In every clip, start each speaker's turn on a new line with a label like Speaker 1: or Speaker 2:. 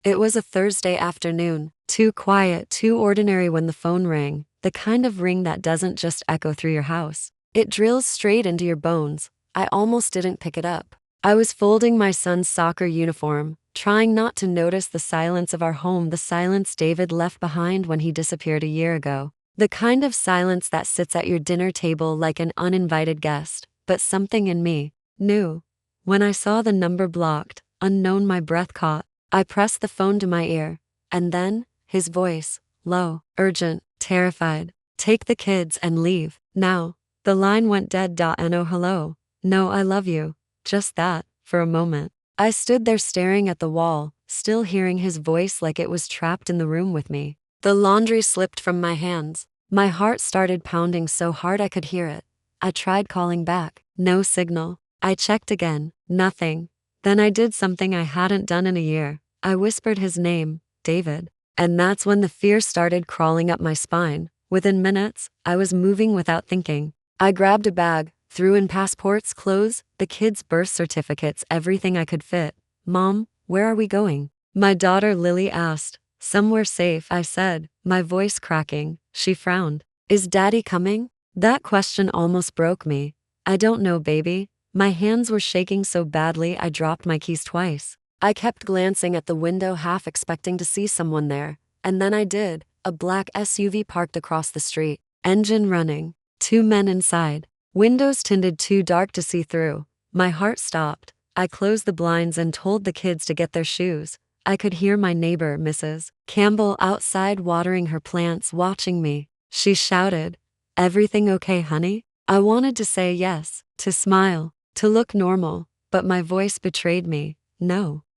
Speaker 1: It was a Thursday afternoon, too quiet, too ordinary when the phone rang, the kind of ring that doesn't just echo through your house. It drills straight into your bones. I almost didn't pick it up. I was folding my son's soccer uniform, trying not to notice the silence of our home, the silence David left behind when he disappeared a year ago. The kind of silence that sits at your dinner table like an uninvited guest. But something in me knew. When I saw the number blocked, unknown, my breath caught. I pressed the phone to my ear, and then, his voice, low, urgent, terrified. "Take the kids and leave, now." The line went dead. No hello, no I love you, just that, for a moment. I stood there staring at the wall, still hearing his voice like it was trapped in the room with me. The laundry slipped from my hands. My heart started pounding so hard I could hear it. I tried calling back, no signal. I checked again, nothing. Then I did something I hadn't done in a year. I whispered his name, David. And that's when the fear started crawling up my spine. Within minutes, I was moving without thinking. I grabbed a bag, threw in passports, clothes, the kids' birth certificates, everything I could fit. "Mom, where are we going?" my daughter Lily asked. "Somewhere safe," I said, my voice cracking. She frowned. "Is Daddy coming?" That question almost broke me. "I don't know, baby." My hands were shaking so badly I dropped my keys twice. I kept glancing at the window, half expecting to see someone there, and then I did. A black SUV parked across the street, engine running, 2 men inside, windows tinted too dark to see through. My heart stopped. I closed the blinds and told the kids to get their shoes. I could hear my neighbor, Mrs. Campbell, outside watering her plants, watching me. She shouted, "Everything okay, honey?" I wanted to say yes, to smile, to look normal, but my voice betrayed me.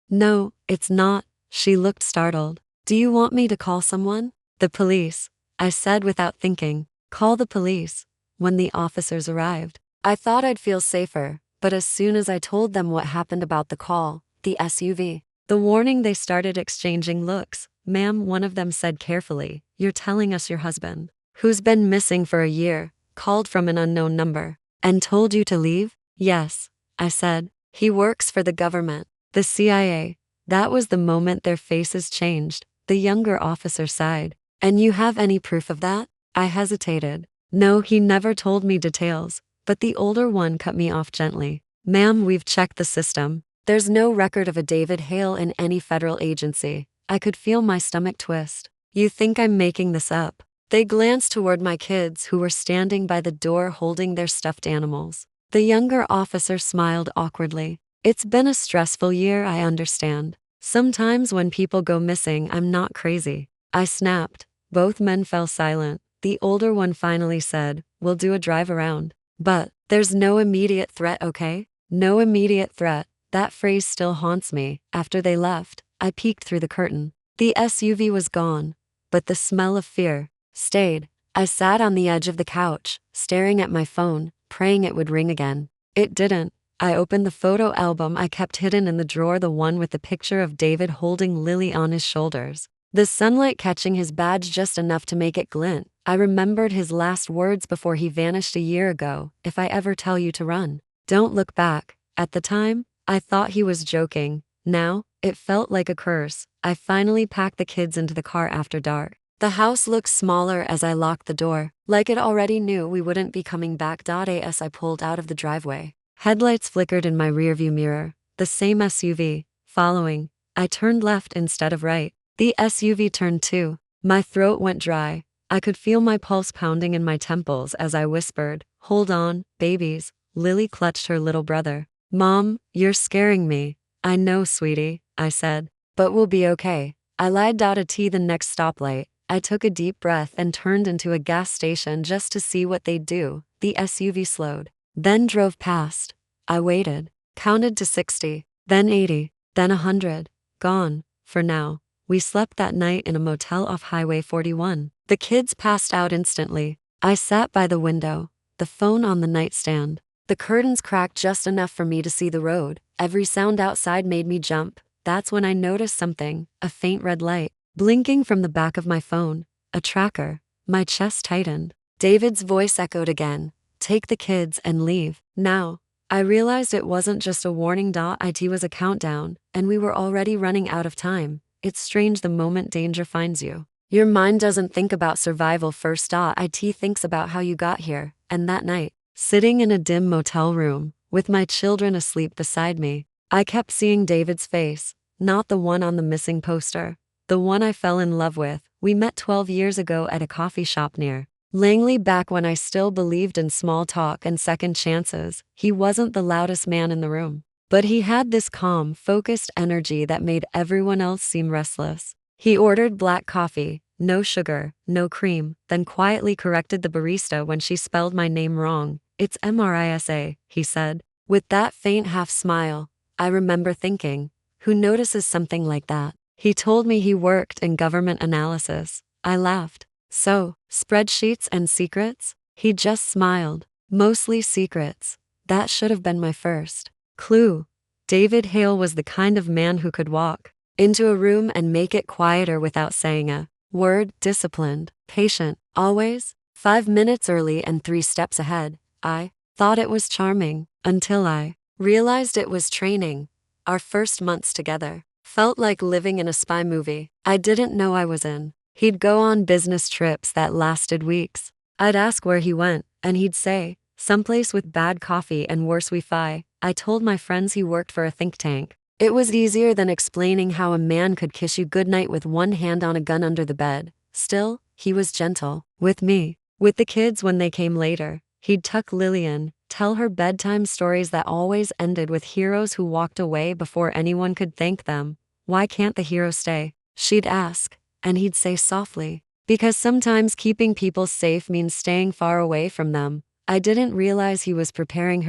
Speaker 1: No, it's not." She looked startled. "Do you want me to call someone?" "The police," I said without thinking. "Call the police." When the officers arrived, I thought I'd feel safer, but as soon as I told them what happened about the call, the SUV, the warning, they started exchanging looks. "Ma'am," one of them said carefully, "you're telling us your husband, who's been missing for a year, called from an unknown number, and told you to leave?" "Yes," I said. "He works for the government, the CIA." That was the moment their faces changed. The younger officer sighed. "And you have any proof of that?" I hesitated. "No, he never told me details." But the older one cut me off gently. "Ma'am, we've checked the system. There's no record of a David Hale in any federal agency." I could feel my stomach twist. "You think I'm making this up?" They glanced toward my kids, who were standing by the door holding their stuffed animals. The younger officer smiled awkwardly. "It's been a stressful year, I understand. Sometimes when people go missing, I'm not crazy." I snapped. Both men fell silent. The older one finally said, "We'll do a drive around. But there's no immediate threat, okay?" No immediate threat. That phrase still haunts me. After they left, I peeked through the curtain. The SUV was gone, but the smell of fear stayed. I sat on the edge of the couch, staring at my phone, praying it would ring again. It didn't. I opened the photo album I kept hidden in the drawer, the one with the picture of David holding Lily on his shoulders, the sunlight catching his badge just enough to make it glint. I remembered his last words before he vanished a year ago: "If I ever tell you to run, don't look back." At the time, I thought he was joking. Now, it felt like a curse. I finally packed the kids into the car after dark. The house looked smaller as I locked the door, like it already knew we wouldn't be coming back. As I pulled out of the driveway, headlights flickered in my rearview mirror. The same SUV, following. I turned left instead of right. The SUV turned too. My throat went dry. I could feel my pulse pounding in my temples as I whispered, "Hold on, babies." Lily clutched her little brother. "Mom, you're scaring me." "I know, sweetie," I said. "But we'll be okay." I lied. The next stoplight, I took a deep breath and turned into a gas station just to see what they'd do. The SUV slowed, then drove past. I waited, counted to 60, then 80, then 100. Gone, for now. We slept that night in a motel off Highway 41. The kids passed out instantly. I sat by the window, the phone on the nightstand. The curtains cracked just enough for me to see the road. Every sound outside made me jump. That's when I noticed something, a faint red light, blinking from the back of my phone. A tracker. My chest tightened. David's voice echoed again. "Take the kids and leave, now." I realized it wasn't just a warning. It was a countdown, and we were already running out of time. It's strange the moment danger finds you. Your mind doesn't think about survival first. It thinks about how you got here. And that night, sitting in a dim motel room, with my children asleep beside me, I kept seeing David's face, not the one on the missing poster, the one I fell in love with. We met 12 years ago at a coffee shop near Langley, back when I still believed in small talk and second chances. He wasn't the loudest man in the room, but he had this calm, focused energy that made everyone else seem restless. He ordered black coffee, no sugar, no cream, then quietly corrected the barista when she spelled my name wrong. It's Marisa, he said, with that faint half smile. I remember thinking, who notices something like that? He told me he worked in government analysis. I laughed. So, spreadsheets and secrets? He just smiled. Mostly secrets. That should have been my first clue. David Hale was the kind of man who could walk into a room and make it quieter without saying a word. Disciplined, patient, always 5 minutes early and 3 steps ahead. I thought it was charming until I realized it was training. Our first months together felt like living in a spy movie I didn't know I was in. He'd go on business trips that lasted weeks. I'd ask where he went, and he'd say, someplace with bad coffee and worse Wi-Fi. I told my friends he worked for a think tank. It was easier than explaining how a man could kiss you goodnight with one hand on a gun under the bed. Still, he was gentle with me. With the kids when they came later, he'd tuck Lily in, tell her bedtime stories that always ended with heroes who walked away before anyone could thank them. Why can't the hero stay? She'd ask, and he'd say softly, because sometimes keeping people safe means staying far away from them. I didn't realize he was preparing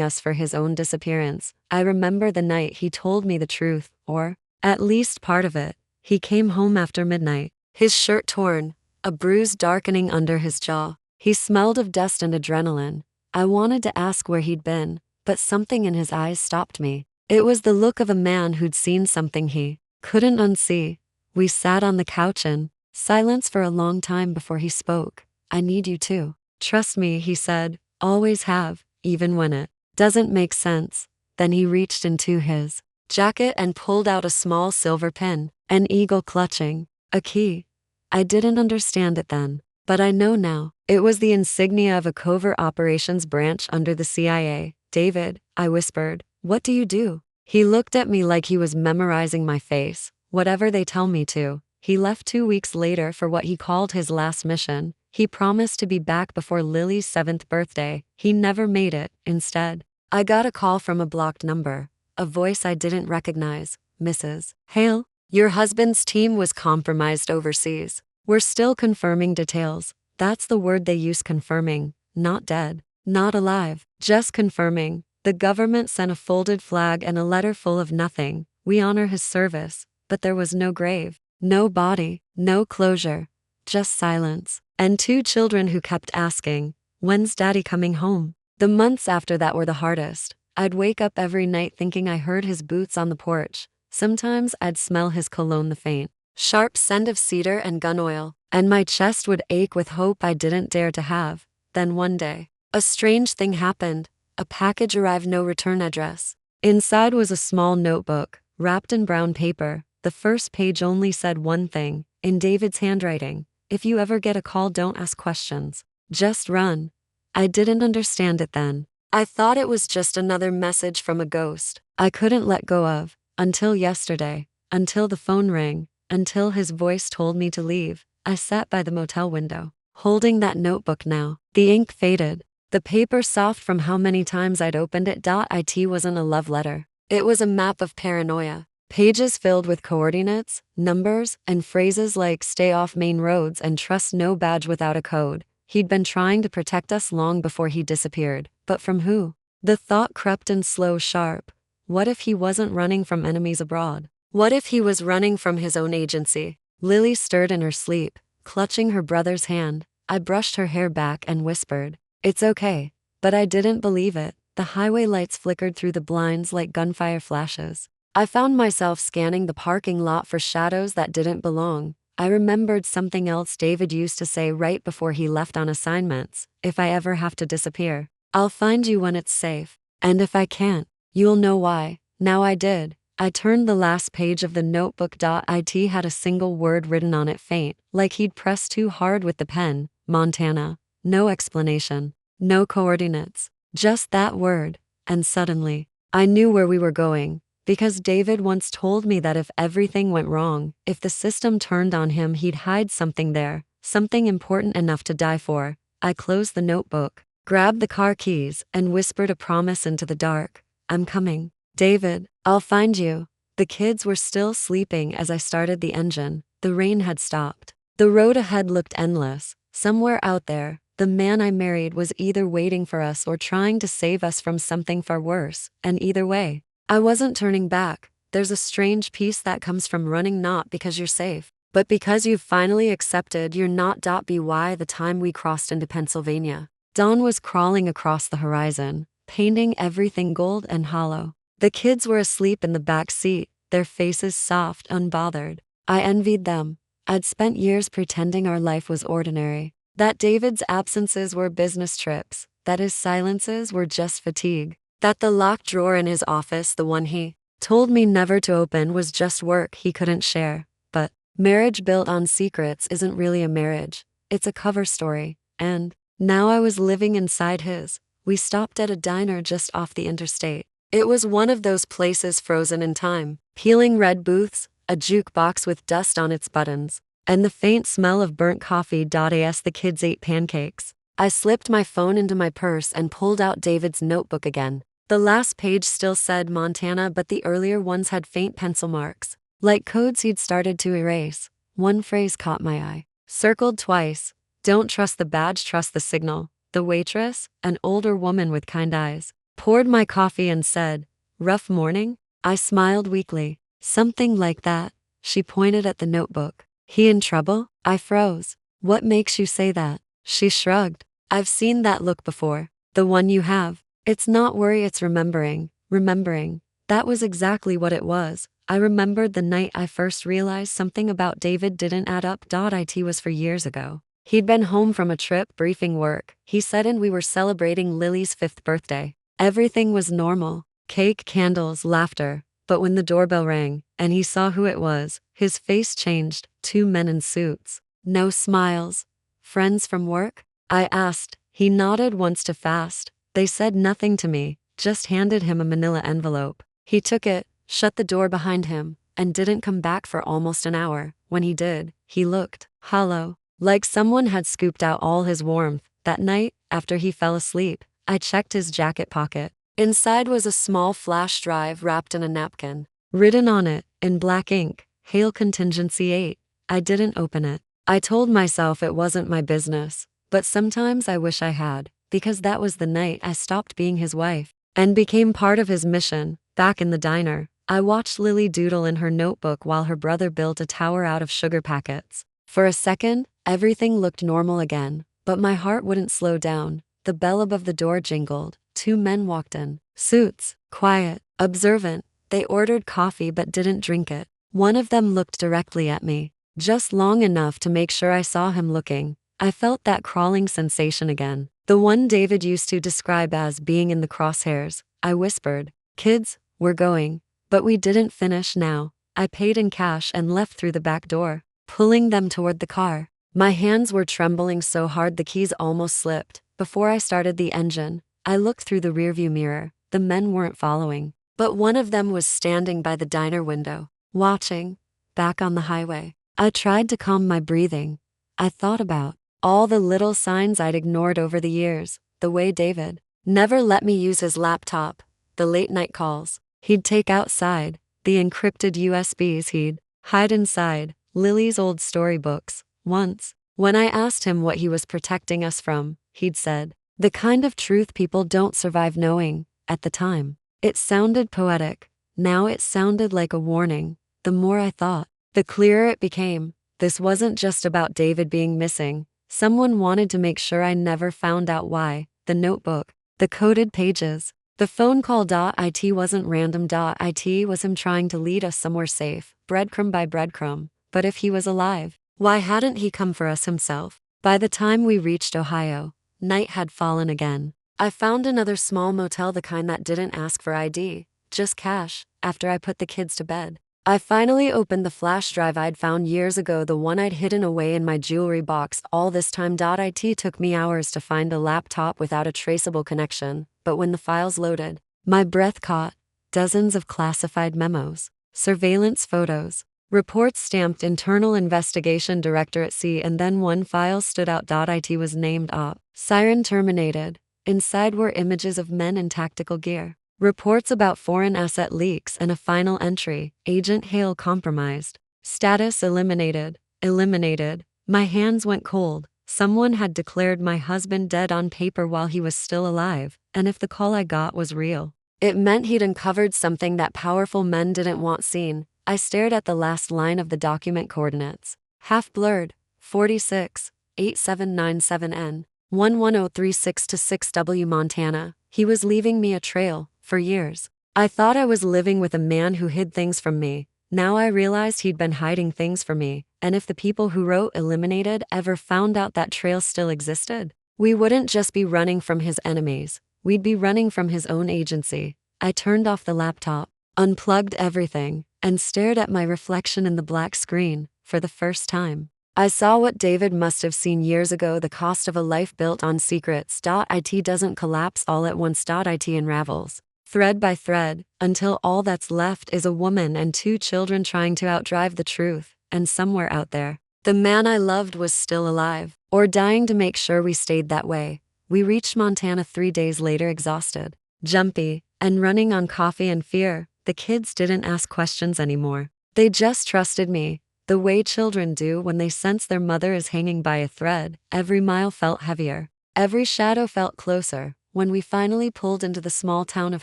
Speaker 1: us for his own disappearance. I remember the night he told me the truth, or at least part of it. He came home after midnight, his shirt torn, a bruise darkening under his jaw. He smelled of dust and adrenaline. I wanted to ask where he'd been, but something in his eyes stopped me. It was the look of a man who'd seen something he couldn't unsee. We sat on the couch in silence for a long time before he spoke. I need you to trust me, he said. Always have, even when it doesn't make sense. Then he reached into his jacket and pulled out a small silver pin, an eagle clutching a key. I didn't understand it then, but I know now. It was the insignia of a covert operations branch under the CIA. David, I whispered, what do you do? He looked at me like he was memorizing my face. Whatever they tell me to. He left 2 weeks later for what he called his last mission. He promised to be back before Lily's 7th birthday. He never made it. Instead, I got a call from a blocked number, a voice I didn't recognize. Mrs. Hale, your husband's team was compromised overseas. We're still confirming details. That's the word they use, confirming. Not dead, not alive, just confirming. The government sent a folded flag and a letter full of nothing. We honor his service, but there was no grave, no body, no closure, just silence. And 2 children who kept asking, when's daddy coming home? The months after that were the hardest. I'd wake up every night thinking I heard his boots on the porch. Sometimes I'd smell his cologne, the faint, sharp scent of cedar and gun oil, and my chest would ache with hope I didn't dare to have. Then one day, a strange thing happened. A package arrived, no return address. Inside was a small notebook, wrapped in brown paper. The first page only said one thing, in David's handwriting. If you ever get a call, don't ask questions. Just run. I didn't understand it then. I thought it was just another message from a ghost I couldn't let go of, until yesterday, until the phone rang, until his voice told me to leave. I sat by the motel window, holding that notebook now. The ink faded, the paper soft from how many times I'd opened it. It wasn't a love letter. It was a map of paranoia. Pages filled with coordinates, numbers, and phrases like stay off main roads and trust no badge without a code. He'd been trying to protect us long before he disappeared. But from who? The thought crept in slow, sharp. What if he wasn't running from enemies abroad? What if he was running from his own agency? Lily stirred in her sleep, clutching her brother's hand. I brushed her hair back and whispered, it's okay. But I didn't believe it. The highway lights flickered through the blinds like gunfire flashes. I found myself scanning the parking lot for shadows that didn't belong. I remembered something else David used to say right before he left on assignments. If I ever have to disappear, I'll find you when it's safe. And if I can't, you'll know why. Now I did. I turned the last page of the notebook. It had a single word written on it, faint, like he'd pressed too hard with the pen: Montana. No explanation, no coordinates, just that word. And suddenly, I knew where we were going, because David once told me that if everything went wrong, if the system turned on him, he'd hide something there, something important enough to die for. I closed the notebook, grabbed the car keys, and whispered a promise into the dark. I'm coming. David, I'll find you. The kids were still sleeping as I started the engine. The rain had stopped. The road ahead looked endless. Somewhere out there, the man I married was either waiting for us or trying to save us from something far worse, and either way, I wasn't turning back. There's a strange peace that comes from running, not because you're safe, but because you've finally accepted you're not. By the time we crossed into Pennsylvania, dawn was crawling across the horizon, painting everything gold and hollow. The kids were asleep in the back seat, their faces soft, unbothered. I envied them. I'd spent years pretending our life was ordinary, that David's absences were business trips, that his silences were just fatigue, that the locked drawer in his office, the one he told me never to open, was just work he couldn't share. But marriage built on secrets isn't really a marriage, it's a cover story, and now I was living inside his. We stopped at a diner just off the interstate. It was one of those places frozen in time, peeling red booths, a jukebox with dust on its buttons, and the faint smell of burnt coffee. As the kids ate pancakes, I slipped my phone into my purse and pulled out David's notebook again. The last page still said Montana, but the earlier ones had faint pencil marks, like codes he'd started to erase. One phrase caught my eye, circled twice: don't trust the badge, trust the signal. The waitress, an older woman with kind eyes, poured my coffee and said, "Rough morning?" I smiled weakly. "Something like that." She pointed at the notebook. "He in trouble?" I froze. "What makes you say that?" She shrugged. "I've seen that look before. The one you have. It's not worry, it's remembering." Remembering. That was exactly what it was. I remembered the night I first realized something about David didn't add up. It was for years ago. He'd been home from a trip, briefing work, he said, and we were celebrating Lily's 5th birthday. Everything was normal. Cake, candles, laughter. But when the doorbell rang, and he saw who it was, his face changed. 2 men in suits. No smiles. "Friends from work?" I asked. He nodded once too fast. They said nothing to me, just handed him a manila envelope. He took it, shut the door behind him, and didn't come back for almost an hour. When he did, he looked hollow, like someone had scooped out all his warmth. That night, after he fell asleep, I checked his jacket pocket. Inside was a small flash drive wrapped in a napkin. Written on it, in black ink, "Hail Contingency 8. I didn't open it. I told myself it wasn't my business, but sometimes I wish I had, because that was the night I stopped being his wife and became part of his mission. Back in the diner, I watched Lily doodle in her notebook while her brother built a tower out of sugar packets. For a second, everything looked normal again, but my heart wouldn't slow down. The bell above the door jingled. 2 men walked in. Suits, quiet, observant. They ordered coffee but didn't drink it. One of them looked directly at me, just long enough to make sure I saw him looking. I felt that crawling sensation again, the one David used to describe as being in the crosshairs. I whispered, "Kids, we're going." But we didn't finish now. I paid in cash and left through the back door, pulling them toward the car. My hands were trembling so hard the keys almost slipped. Before I started the engine, I looked through the rearview mirror. The men weren't following, but one of them was standing by the diner window, watching. Back on the highway, I tried to calm my breathing. I thought about all the little signs I'd ignored over the years, the way David never let me use his laptop, the late night calls he'd take outside, the encrypted USBs he'd hide inside Lily's old storybooks. Once, when I asked him what he was protecting us from, he'd said, "The kind of truth people don't survive knowing." At the time, it sounded poetic. Now it sounded like a warning. The more I thought, the clearer it became. This wasn't just about David being missing. Someone wanted to make sure I never found out why. The notebook, the coded pages, the phone call. It wasn't random. It was him trying to lead us somewhere safe, breadcrumb by breadcrumb. But if he was alive, why hadn't he come for us himself? By the time we reached Ohio, night had fallen again. I found another small motel, the kind that didn't ask for ID, just cash. after I put the kids to bed. I finally opened the flash drive I'd found years ago, the one I'd hidden away in my jewelry box all this time. It took me hours to find a laptop without a traceable connection, but when the files loaded, my breath caught. Dozens of classified memos, surveillance photos, reports stamped Internal Investigation Directorate C, and then one file stood out. It was named Op. Siren terminated. Inside were images of men in tactical gear, reports about foreign asset leaks, and a final entry: Agent Hale compromised. Status eliminated. Eliminated. My hands went cold. Someone had declared my husband dead on paper while he was still alive, and if the call I got was real, it meant he'd uncovered something that powerful men didn't want seen. I stared at the last line of the document: coordinates, half blurred, 46, 8797N, 11036 to 6W, Montana. He was leaving me a trail. For years, I thought I was living with a man who hid things from me. Now I realized he'd been hiding things from me, and if the people who wrote eliminated ever found out that trail still existed, we wouldn't just be running from his enemies, we'd be running from his own agency. I turned off the laptop, unplugged everything, and stared at my reflection in the black screen. For the first time, I saw what David must have seen years ago: the cost of a life built on secrets. It doesn't collapse all at once. It unravels, thread by thread, until all that's left is a woman and 2 children trying to outdrive the truth. And somewhere out there, the man I loved was still alive, or dying to make sure we stayed that way. We reached Montana 3 days later, exhausted, jumpy, and running on coffee and fear. The kids didn't ask questions anymore. They just trusted me, the way children do when they sense their mother is hanging by a thread. Every mile felt heavier. Every shadow felt closer. When we finally pulled into the small town of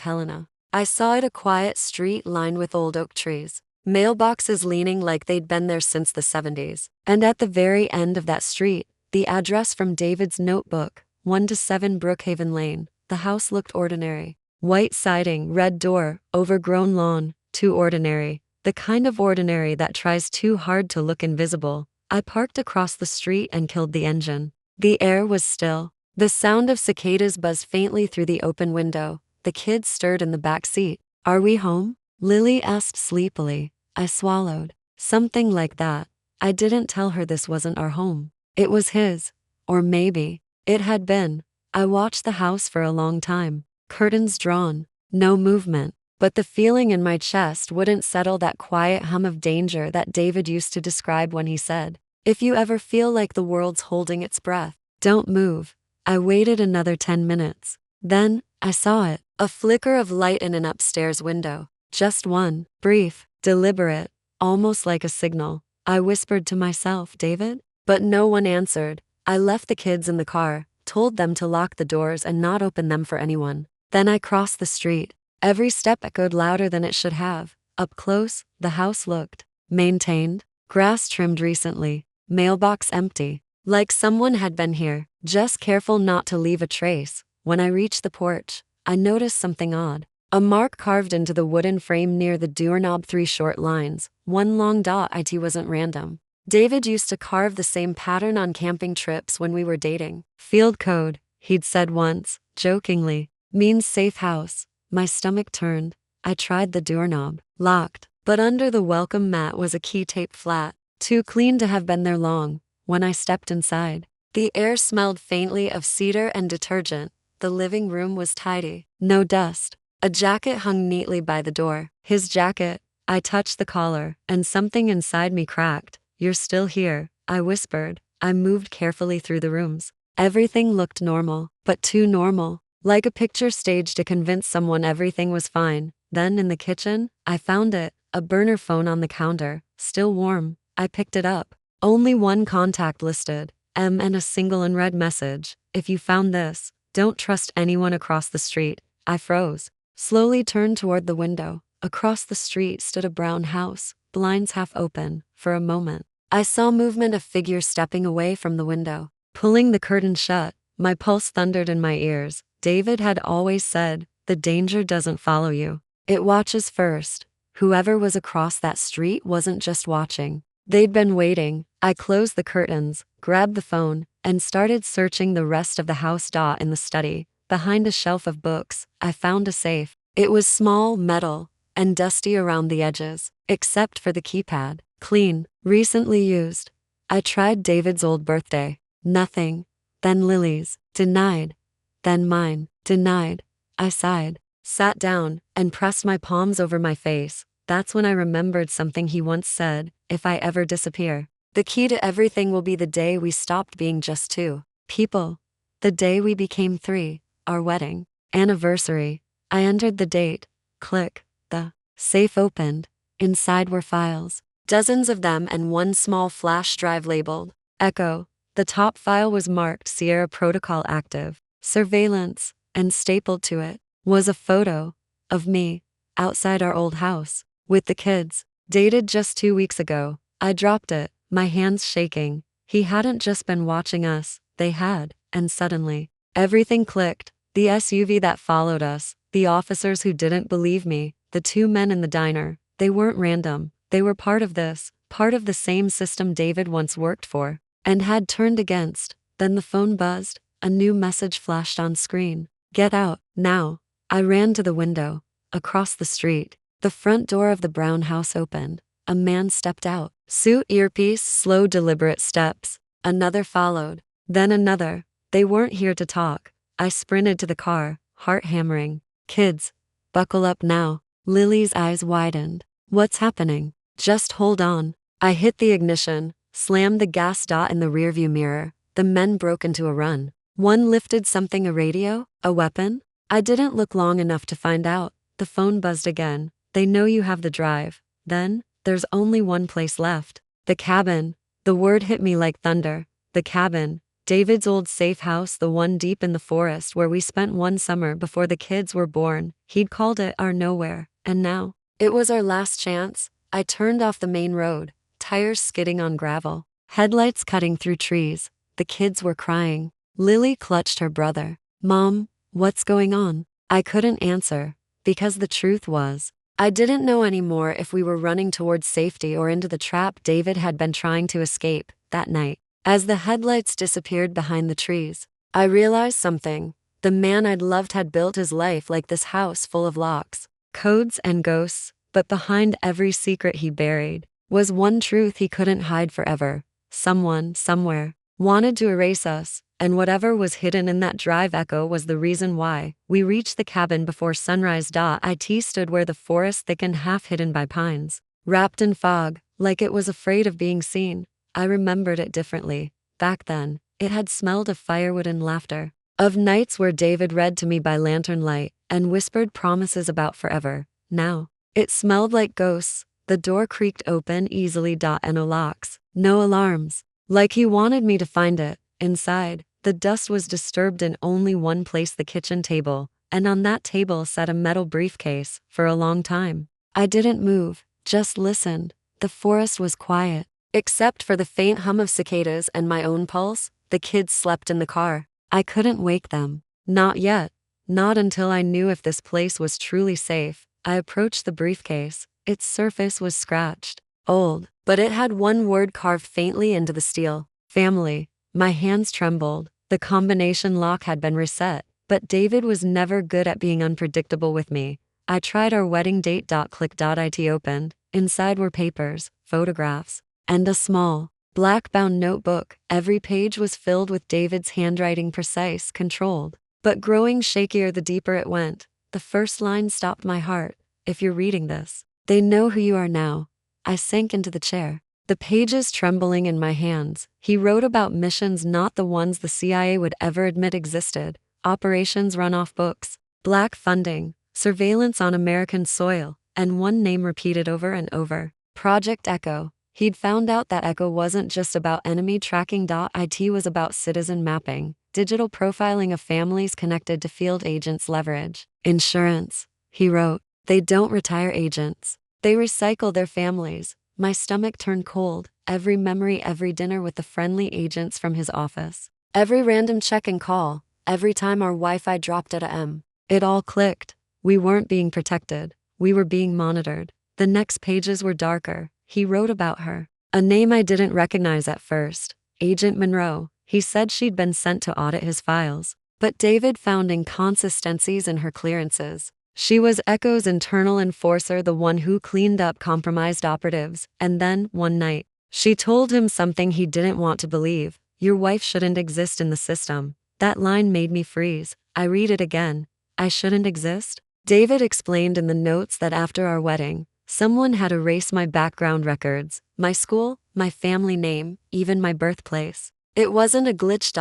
Speaker 1: Helena, I saw it: a quiet street lined with old oak trees, mailboxes leaning like they'd been there since the 70s. And at the very end of that street, the address from David's notebook: 1 to 7 Brookhaven Lane. The house looked ordinary. White siding, red door, overgrown lawn. Too ordinary. The kind of ordinary that tries too hard to look invisible. I parked across the street and killed the engine. The air was still. The sound of cicadas buzzed faintly through the open window. The kids stirred in the back seat. "Are we home?" Lily asked sleepily. I swallowed. Something like that. I didn't tell her this wasn't our home. It was his. Or maybe it had been. I watched the house for a long time. Curtains drawn. No movement. But the feeling in my chest wouldn't settle: that quiet hum of danger that David used to describe when he said, "If you ever feel like the world's holding its breath, don't move." I waited another 10 minutes. Then, I saw it. A flicker of light in an upstairs window. Just one. Brief, deliberate, almost like a signal. I whispered to myself, "David?" But no one answered. I left the kids in the car, told them to lock the doors and not open them for anyone. Then I crossed the street. Every step echoed louder than it should have. Up close, the house looked maintained. Grass trimmed recently. Mailbox empty. Like someone had been here, just careful not to leave a trace. When I reached the porch, I noticed something odd. A mark carved into the wooden frame near the doorknob: 3 short lines, 1 long dot. It wasn't random. David used to carve the same pattern on camping trips when we were dating. "Field code," he'd said once, jokingly, "means safe house." My stomach turned. I tried the doorknob. Locked. But under the welcome mat was a key taped flat, too clean to have been there long. When I stepped inside, the air smelled faintly of cedar and detergent. The living room was tidy. No dust. A jacket hung neatly by the door. His jacket. I touched the collar, and something inside me cracked. "You're still here," I whispered. I moved carefully through the rooms. Everything looked normal, but too normal. Like a picture staged to convince someone everything was fine. Then in the kitchen, I found it. A burner phone on the counter, still warm. I picked it up. Only 1 contact listed, M, and a single unread message: "If you found this, don't trust anyone." Across the street, I froze. Slowly turned toward the window. Across the street stood a brown house, blinds half open. For a moment, I saw movement: a figure stepping away from the window, pulling the curtain shut. My pulse thundered in my ears. David had always said, "The danger doesn't follow you. It watches first." Whoever was across that street wasn't just watching. They'd been waiting. I closed the curtains, grabbed the phone, and started searching the rest of the house. In the study, behind a shelf of books, I found a safe. It was small, metal, and dusty around the edges, except for the keypad. Clean, recently used. I tried David's old birthday. Nothing. Then Lily's. Denied. Then mine. Denied. I sighed, sat down, and pressed my palms over my face. That's when I remembered something he once said: if I ever disappear, the key to everything will be the day we stopped being just two people. The day we became three. Our wedding anniversary. I entered the date. Click. The safe opened. Inside were files. Dozens of them, and one small flash drive labeled Echo. The top file was marked Sierra Protocol Active Surveillance, and stapled to it was a photo of me outside our old house with the kids, dated just 2 weeks ago. I dropped it, my hands shaking. He hadn't just been watching us, they had, and suddenly, everything clicked. The SUV that followed us, the officers who didn't believe me, the 2 men in the diner, they weren't random. They were part of this, part of the same system David once worked for and had turned against. Then the phone buzzed, a new message flashed on screen. Get out, now. I ran to the window. Across the street, the front door of the brown house opened. A man stepped out. Suit, earpiece, slow, deliberate steps. Another followed. Then another. They weren't here to talk. I sprinted to the car, heart hammering. Kids, buckle up now. Lily's eyes widened. What's happening? Just hold on. I hit the ignition, slammed the gas dot in the rearview mirror. The men broke into a run. One lifted something, a radio, a weapon? I didn't look long enough to find out. The phone buzzed again. They know you have the drive. Then, there's only one place left. The cabin. The word hit me like thunder. The cabin. David's old safe house, the one deep in the forest where we spent one summer before the kids were born. He'd called it our nowhere. And now, it was our last chance. I turned off the main road, tires skidding on gravel, headlights cutting through trees. The kids were crying. Lily clutched her brother. Mom, what's going on? I couldn't answer, because the truth was, I didn't know anymore if we were running towards safety or into the trap David had been trying to escape. That night, as the headlights disappeared behind the trees, I realized something. The man I'd loved had built his life like this house, full of locks, codes, and ghosts. But behind every secret he buried was one truth he couldn't hide forever. Someone, somewhere, wanted to erase us, and whatever was hidden in that drive echo was the reason why. We reached the cabin before sunrise. It stood where the forest thickened, half hidden by pines, wrapped in fog, like it was afraid of being seen. I remembered it differently. Back then, it had smelled of firewood and laughter, of nights where David read to me by lantern light and whispered promises about forever. Now, it smelled like ghosts. The door creaked open easily, and no locks, no alarms. Like he wanted me to find it. Inside, the dust was disturbed in only one place, the kitchen table, and on that table sat a metal briefcase. For a long time, I didn't move, just listened. The forest was quiet, except for the faint hum of cicadas and my own pulse. The kids slept in the car. I couldn't wake them. Not yet. Not until I knew if this place was truly safe. I approached the briefcase. Its surface was scratched, old, but it had one word carved faintly into the steel: family. My hands trembled. The combination lock had been reset, but David was never good at being unpredictable with me. I tried our wedding date. Click. It opened. Inside were papers, photographs, and a small, black-bound notebook. Every page was filled with David's handwriting, precise, controlled, but growing shakier the deeper it went. The first line stopped my heart. If you're reading this, they know who you are now. I sank into the chair, the pages trembling in my hands. He wrote about missions, not the ones the CIA would ever admit existed. Operations run off books, black funding, surveillance on American soil, and one name repeated over and over: Project Echo. He'd found out that Echo wasn't just about enemy tracking. It was about citizen mapping, digital profiling of families connected to field agents' leverage. Insurance, he wrote. They don't retire agents. They recycle their families. My stomach turned cold. Every memory, every dinner with the friendly agents from his office, every random check and call, every time our Wi-Fi dropped at a M. It all clicked. We weren't being protected. We were being monitored. The next pages were darker. He wrote about her, a name I didn't recognize at first. Agent Monroe. He said she'd been sent to audit his files, but David found inconsistencies in her clearances. She was Echo's internal enforcer, the one who cleaned up compromised operatives. And then, one night, she told him something he didn't want to believe. Your wife shouldn't exist in the system. That line made me freeze. I read it again. I shouldn't exist? David explained in the notes that after our wedding, someone had erased my background records, my school, my family name, even my birthplace. It wasn't a glitch.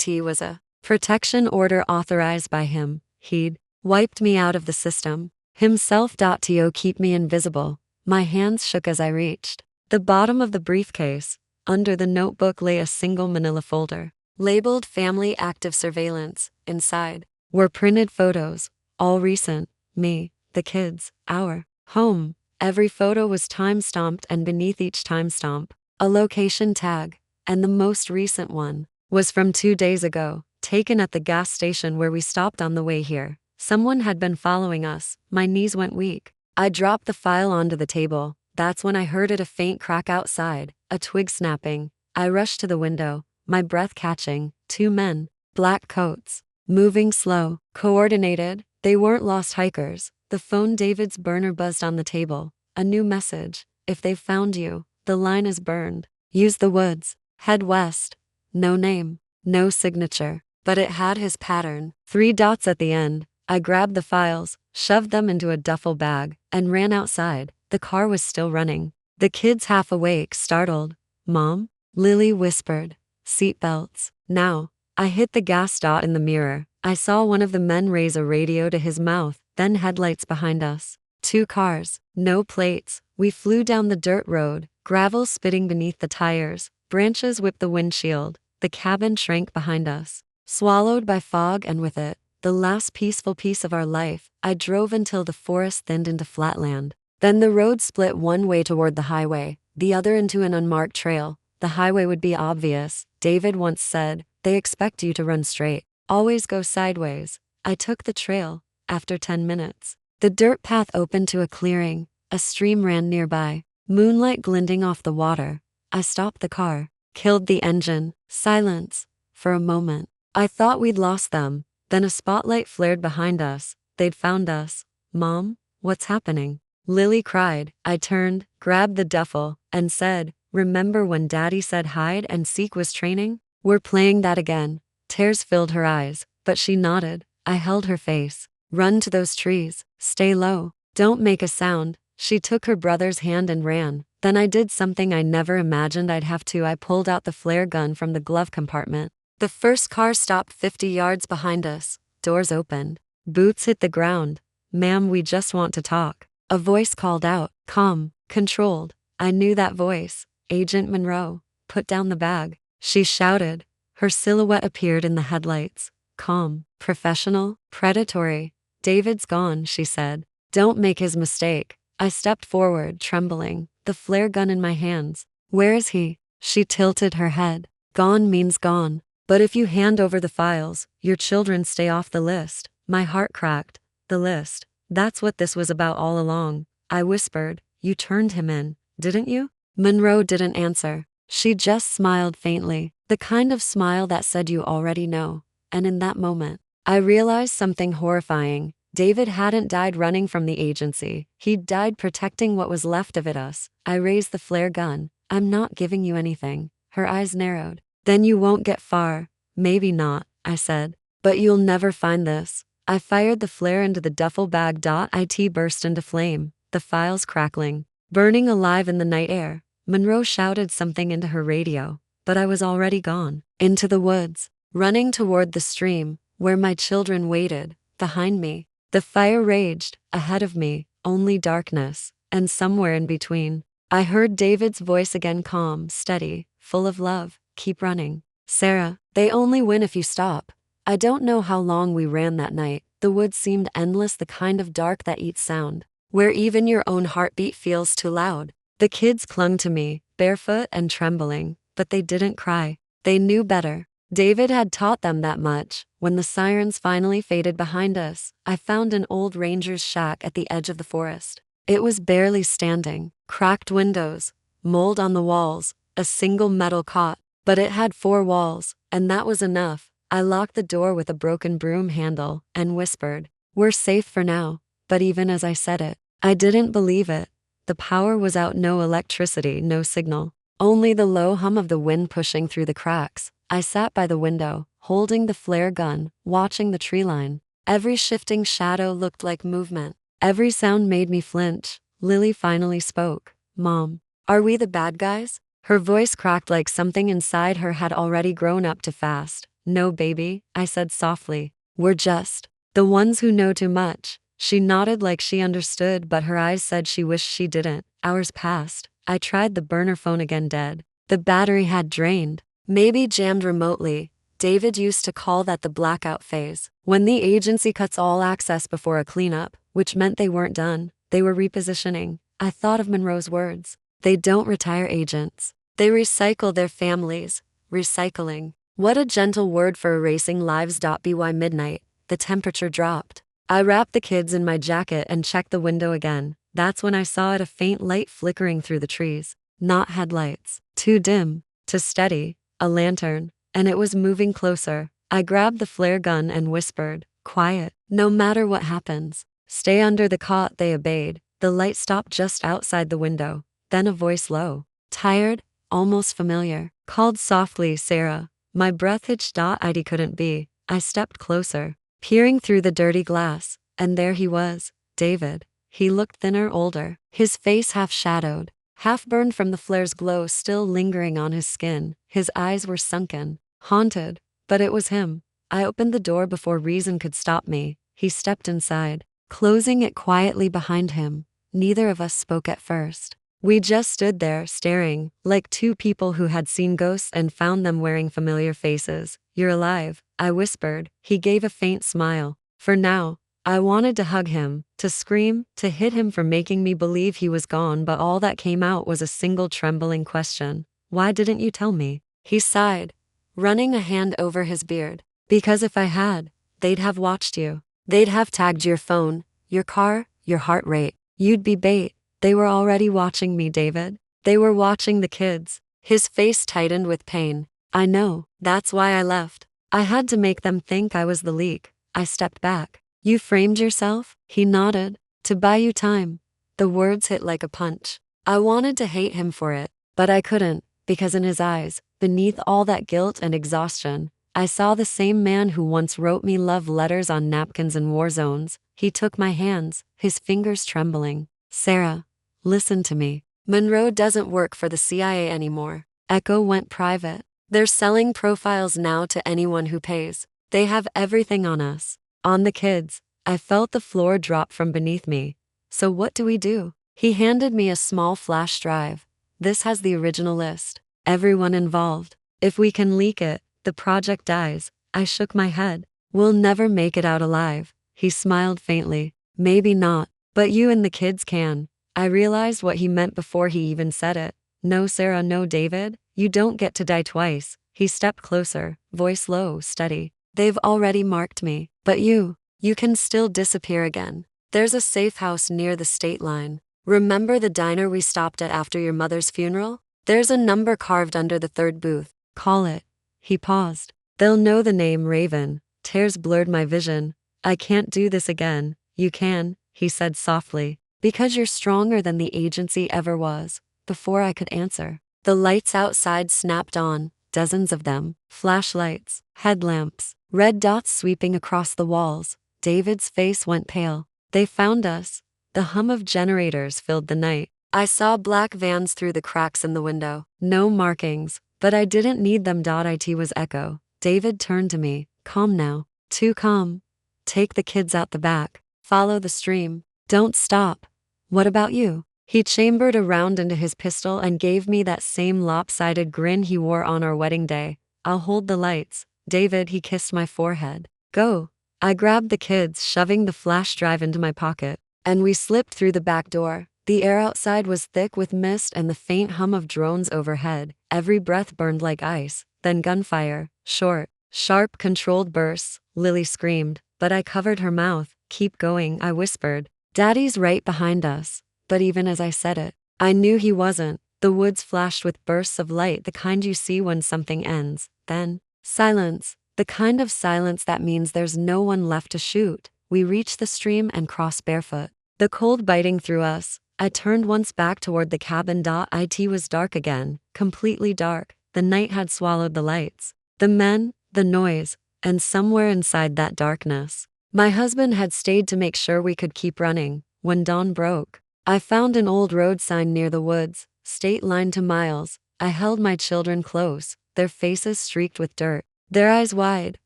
Speaker 1: It was a protection order authorized by him. He'd wiped me out of the system. Himself. To keep me invisible. My hands shook as I reached the bottom of the briefcase. Under the notebook lay a single manila folder, labeled Family Active Surveillance. Inside were printed photos, all recent. Me, the kids, our home. Every photo was time-stamped, and beneath each timestamp, a location tag. And the most recent one was from 2 days ago, taken at the gas station where we stopped on the way here. Someone had been following us. My knees went weak. I dropped the file onto the table. That's when I heard a faint crack outside, a twig snapping. I rushed to the window, my breath catching. 2 men, black coats, moving slow, coordinated. They weren't lost hikers. The phone. David's burner buzzed on the table. A new message. If they've found you, the line is burned. Use the woods. Head west. No name, no signature, but it had his pattern. 3 dots at the end. I grabbed the files, shoved them into a duffel bag, and ran outside. The car was still running. The kids, half awake, startled. Mom? Lily whispered. Seatbelts. Now. I hit the gas. In the mirror, I saw one of the men raise a radio to his mouth, then headlights behind us. 2 cars, no plates. We flew down the dirt road, gravel spitting beneath the tires, branches whipped the windshield. The cabin shrank behind us, swallowed by fog, and with it, the last peaceful piece of our life. I drove until the forest thinned into flatland. Then the road split, one way toward the highway, the other into an unmarked trail. The highway would be obvious. David once said, they expect you to run straight. Always go sideways. I took the trail. After 10 minutes, the dirt path opened to a clearing. A stream ran nearby, moonlight glinting off the water. I stopped the car, killed the engine. Silence. For a moment, I thought we'd lost them. Then a spotlight flared behind us. They'd found us. Mom, what's happening? Lily cried. I turned, grabbed the duffel, and said, remember when Daddy said hide and seek was training? We're playing that again. Tears filled her eyes, but she nodded. I held her face. Run to those trees. Stay low. Don't make a sound. She took her brother's hand and ran. Then I did something I never imagined I'd have to. I pulled out the flare gun from the glove compartment. The first car stopped 50 yards behind us. Doors opened. Boots hit the ground. Ma'am, we just want to talk. A voice called out, calm, controlled. I knew that voice. Agent Monroe. Put down the bag. She shouted. Her silhouette appeared in the headlights. Calm, professional, predatory. David's gone, she said. Don't make his mistake. I stepped forward, trembling, the flare gun in my hands. Where is he? She tilted her head. Gone means gone. But if you hand over the files, your children stay off the list. My heart cracked. The list. That's what this was about all along. I whispered. You turned him in, didn't you? Monroe didn't answer. She just smiled faintly, the kind of smile that said you already know. And in that moment, I realized something horrifying. David hadn't died running from the agency. He'd died protecting what was left of us. I raised the flare gun. I'm not giving you anything. Her eyes narrowed. Then you won't get far. Maybe not, I said. But you'll never find this. I fired the flare into the duffel bag. It burst into flame, the files crackling, burning alive in the night air. Monroe shouted something into her radio, but I was already gone. Into the woods, running toward the stream, where my children waited. Behind me, the fire raged. Ahead of me, only darkness, and somewhere in between, I heard David's voice again, calm, steady, full of love. Keep running. Sarah, they only win if you stop. I don't know how long we ran that night. The woods seemed endless, the kind of dark that eats sound, where even your own heartbeat feels too loud. The kids clung to me, barefoot and trembling, but they didn't cry. They knew better. David had taught them that much. When the sirens finally faded behind us, I found an old ranger's shack at the edge of the forest. It was barely standing, cracked windows, mold on the walls, a single metal cot, but it had 4 walls, and that was enough. I locked the door with a broken broom handle and whispered, we're safe for now, But even as I said it, I didn't believe it. The power was out, no electricity, no signal. Only the low hum of the wind pushing through the cracks. I sat by the window, holding the flare gun, watching the tree line. Every shifting shadow looked like movement. Every sound made me flinch. Lily finally spoke. Mom, are we the bad guys? Her voice cracked like something inside her had already grown up too fast. No, baby, I said softly. We're just the ones who know too much. She nodded like she understood, but her eyes said she wished she didn't. Hours passed. I tried the burner phone again, dead. The battery had drained. Maybe jammed remotely. David used to call that the blackout phase. When the agency cuts all access before a cleanup, which meant they weren't done, they were repositioning. I thought of Monroe's words. They don't retire agents. They recycle their families. Recycling. What a gentle word for erasing lives. By midnight, the temperature dropped. I wrapped the kids in my jacket and checked the window again. That's when I saw it, a faint light flickering through the trees. Not headlights. Too dim. Too steady. A lantern. And it was moving closer. I grabbed the flare gun and whispered, quiet. No matter what happens, stay under the cot. They obeyed. The light stopped just outside the window. Then a voice, low, tired, almost familiar, called softly, Sarah. My breath hitched. It couldn't be. I stepped closer, peering through the dirty glass, and there he was, David. He looked thinner, older, his face half shadowed, half burned from the flare's glow still lingering on his skin. His eyes were sunken, haunted, but it was him. I opened the door before reason could stop me. He stepped inside, closing it quietly behind him. Neither of us spoke at first. We just stood there, staring, like two people who had seen ghosts and found them wearing familiar faces. You're alive, I whispered. He gave a faint smile. For now, I wanted to hug him, to scream, to hit him for making me believe he was gone, but all that came out was a single trembling question. Why didn't you tell me? He sighed, running a hand over his beard. Because if I had, they'd have watched you. They'd have tagged your phone, your car, your heart rate. You'd be bait. They were already watching me, David. They were watching the kids. His face tightened with pain. I know. That's why I left. I had to make them think I was the leak. I stepped back. You framed yourself? He nodded. To buy you time. The words hit like a punch. I wanted to hate him for it, but I couldn't, because in his eyes, beneath all that guilt and exhaustion, I saw the same man who once wrote me love letters on napkins in war zones. He took my hands, his fingers trembling. Sarah, listen to me. Monroe doesn't work for the CIA anymore. Echo went private. They're selling profiles now to anyone who pays. They have everything on us. On the kids. I felt the floor drop from beneath me. So what do we do? He handed me a small flash drive. This has the original list. Everyone involved. If we can leak it, the project dies. I shook my head. We'll never make it out alive. He smiled faintly. Maybe not, but you and the kids can. I realized what he meant before he even said it. No, Sarah, no, David. You don't get to die twice. He stepped closer, voice low, steady. They've already marked me. But you can still disappear again. There's a safe house near the state line. Remember the diner we stopped at after your mother's funeral? There's a number carved under the third booth. Call it. He paused. They'll know the name, Raven. Tears blurred my vision. I can't do this again. You can, he said softly. Because you're stronger than the agency ever was. Before I could answer, the lights outside snapped on, dozens of them. Flashlights, headlamps, red dots sweeping across the walls. David's face went pale. They found us. The hum of generators filled the night. I saw black vans through the cracks in the window. No markings, but I didn't need them. It was Echo. David turned to me. Calm now. Too calm. Take the kids out the back. Follow the stream. Don't stop. What about you? He chambered a round into his pistol and gave me that same lopsided grin he wore on our wedding day. I'll hold the lights. David, he kissed my forehead. Go. I grabbed the kids, shoving the flash drive into my pocket, and we slipped through the back door. The air outside was thick with mist and the faint hum of drones overhead. Every breath burned like ice. Then gunfire. Short, sharp, controlled bursts. Lily screamed, but I covered her mouth. Keep going, I whispered. Daddy's right behind us. But even as I said it, I knew he wasn't. The woods flashed with bursts of light, the kind you see when something ends. Then, silence. The kind of silence that means there's no one left to shoot. We reached the stream and crossed barefoot. The cold biting through us, I turned once back toward the cabin. It was dark again, completely dark. The night had swallowed the lights, the men, the noise, and somewhere inside that darkness, my husband had stayed to make sure we could keep running. When dawn broke, I found an old road sign near the woods, state line to miles. I held my children close, their faces streaked with dirt, their eyes wide,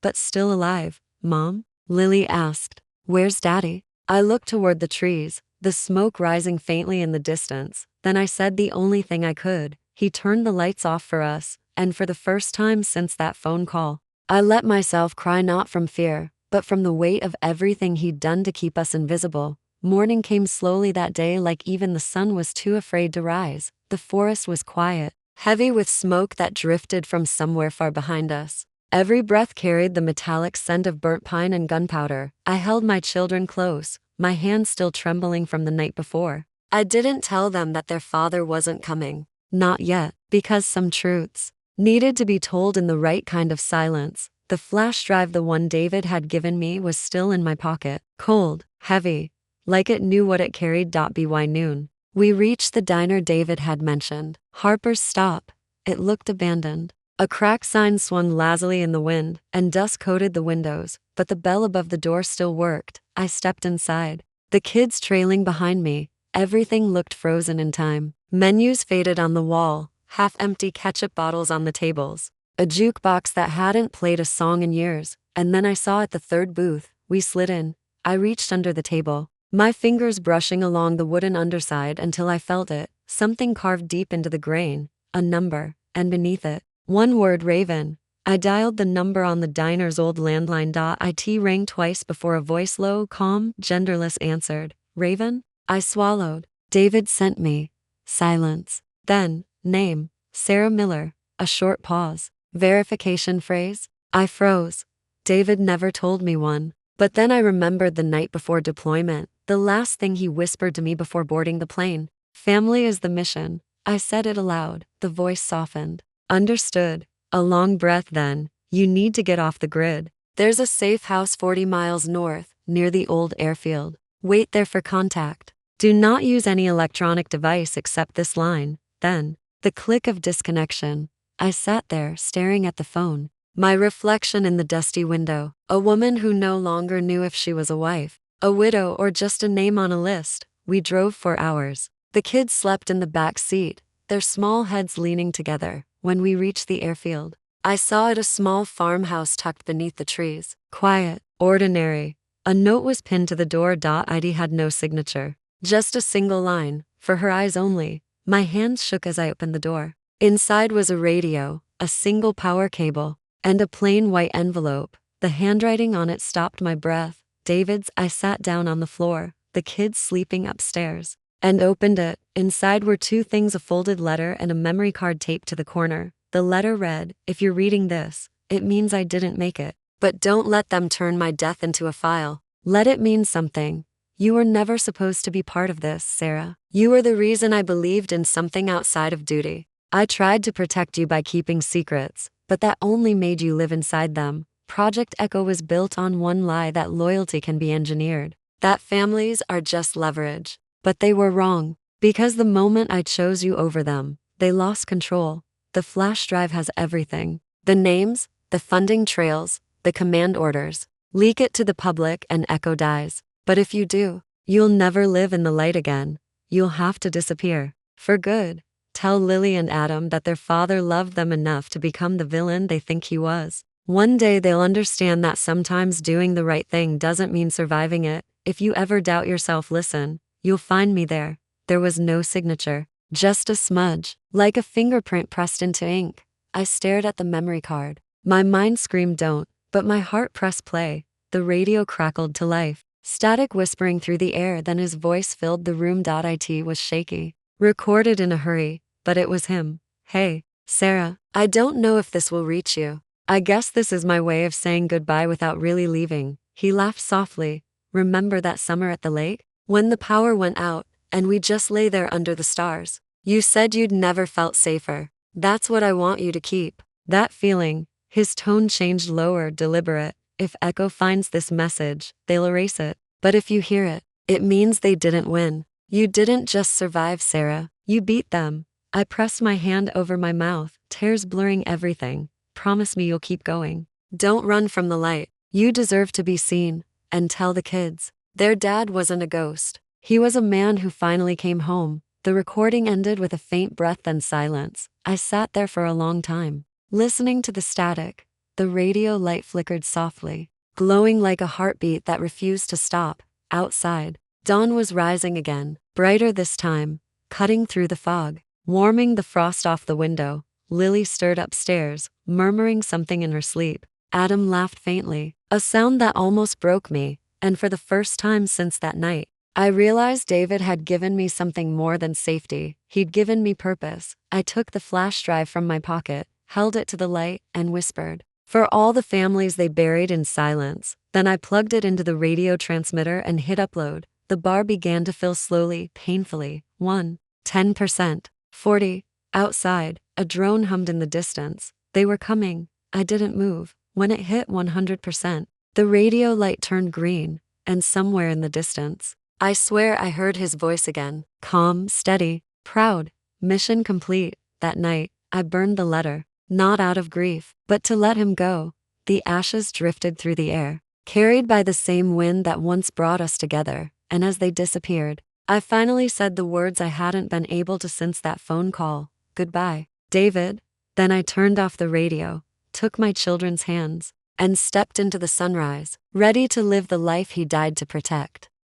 Speaker 1: but still alive. Mom? Lily asked. Where's Daddy? I looked toward the trees, the smoke rising faintly in the distance. Then I said the only thing I could. He turned the lights off for us, and for the first time since that phone call, I let myself cry, not from fear, but from the weight of everything he'd done to keep us invisible. Morning came slowly that day, like even the sun was too afraid to rise. The forest was quiet, heavy with smoke that drifted from somewhere far behind us. Every breath carried the metallic scent of burnt pine and gunpowder. I held my children close, my hands still trembling from the night before. I didn't tell them that their father wasn't coming. Not yet, because some truths needed to be told in the right kind of silence. The flash drive, the one David had given me, was still in my pocket, cold, heavy, like it knew what it carried. By noon, we reached the diner David had mentioned. Harper's Stop. It looked abandoned. A cracked sign swung lazily in the wind, and dust coated the windows, but the bell above the door still worked. I stepped inside, the kids trailing behind me. Everything looked frozen in time. Menus faded on the wall, half-empty ketchup bottles on the tables, a jukebox that hadn't played a song in years. And then I saw at the third booth. We slid in. I reached under the table, my fingers brushing along the wooden underside until I felt it, something carved deep into the grain, a number, and beneath it, one word: Raven. I dialed the number on the diner's old landline. It rang twice before a voice, low, calm, genderless, answered. Raven? I swallowed. David sent me. Silence. Then, name, Sarah Miller. A short pause. Verification phrase. I froze. David never told me one. But then I remembered the night before deployment, the last thing he whispered to me before boarding the plane. Family is the mission. I said it aloud. The voice softened. Understood. A long breath. Then, you need to get off the grid. There's a safe house 40 miles north, near the old airfield. Wait there for contact. Do not use any electronic device except this line. Then, the click of disconnection. I sat there, staring at the phone, my reflection in the dusty window, a woman who no longer knew if she was a wife, a widow, or just a name on a list. We drove for hours. The kids slept in the back seat, their small heads leaning together. When we reached the airfield, I saw it, a small farmhouse tucked beneath the trees. Quiet, ordinary. A note was pinned to the door. It had no signature, just a single line, for her eyes only. My hands shook as I opened the door. Inside was a radio, a single power cable, and a plain white envelope. The handwriting on it stopped my breath. David's. I sat down on the floor, the kids sleeping upstairs, and opened it. Inside were two things: a folded letter and a memory card taped to the corner. The letter read, if you're reading this, it means I didn't make it. But don't let them turn my death into a file. Let it mean something. You were never supposed to be part of this, Sarah. You were the reason I believed in something outside of duty. I tried to protect you by keeping secrets, but that only made you live inside them. Project Echo was built on one lie: that loyalty can be engineered, that families are just leverage. But they were wrong, because the moment I chose you over them, they lost control. The flash drive has everything: the names, the funding trails, the command orders. Leak it to the public and Echo dies. But if you do, you'll never live in the light again. You'll have to disappear. For good. Tell Lily and Adam that their father loved them enough to become the villain they think he was. One day they'll understand that sometimes doing the right thing doesn't mean surviving it. If you ever doubt yourself, listen. You'll find me there. There was no signature, just a smudge, like a fingerprint pressed into ink. I stared at the memory card. My mind screamed don't, but my heart pressed play. The radio crackled to life, static whispering through the air. Then his voice filled the room. It was shaky, recorded in a hurry, but it was him. Hey, Sarah, I don't know if this will reach you. I guess this is my way of saying goodbye without really leaving. He laughed softly. Remember that summer at the lake? When the power went out, and we just lay there under the stars? You said you'd never felt safer. That's what I want you to keep. That feeling. His tone changed, lower, deliberate. If Echo finds this message, they'll erase it. But if you hear it, it means they didn't win. You didn't just survive, Sarah. You beat them. I pressed my hand over my mouth, tears blurring everything. Promise me you'll keep going. Don't run from the light. You deserve to be seen. And tell the kids. Their dad wasn't a ghost. He was a man who finally came home. The recording ended with a faint breath and silence. I sat there for a long time, listening to the static. The radio light flickered softly, glowing like a heartbeat that refused to stop. Outside, dawn was rising again, brighter this time, cutting through the fog, warming the frost off the window. Lily stirred upstairs, murmuring something in her sleep. Adam laughed faintly, a sound that almost broke me, and for the first time since that night, I realized David had given me something more than safety. He'd given me purpose. I took the flash drive from my pocket, held it to the light, and whispered, "For all the families they buried in silence." Then I plugged it into the radio transmitter and hit upload. The bar began to fill slowly, painfully. 1, 10%, 40. Outside, a drone hummed in the distance. They were coming. I didn't move. When it hit 100%, the radio light turned green, and somewhere in the distance, I swear I heard his voice again, calm, steady, proud. Mission complete. That night, I burned the letter, not out of grief, but to let him go. The ashes drifted through the air, carried by the same wind that once brought us together, and as they disappeared, I finally said the words I hadn't been able to since that phone call. Goodbye, David. Then I turned off the radio, took my children's hands, and stepped into the sunrise, ready to live the life he died to protect.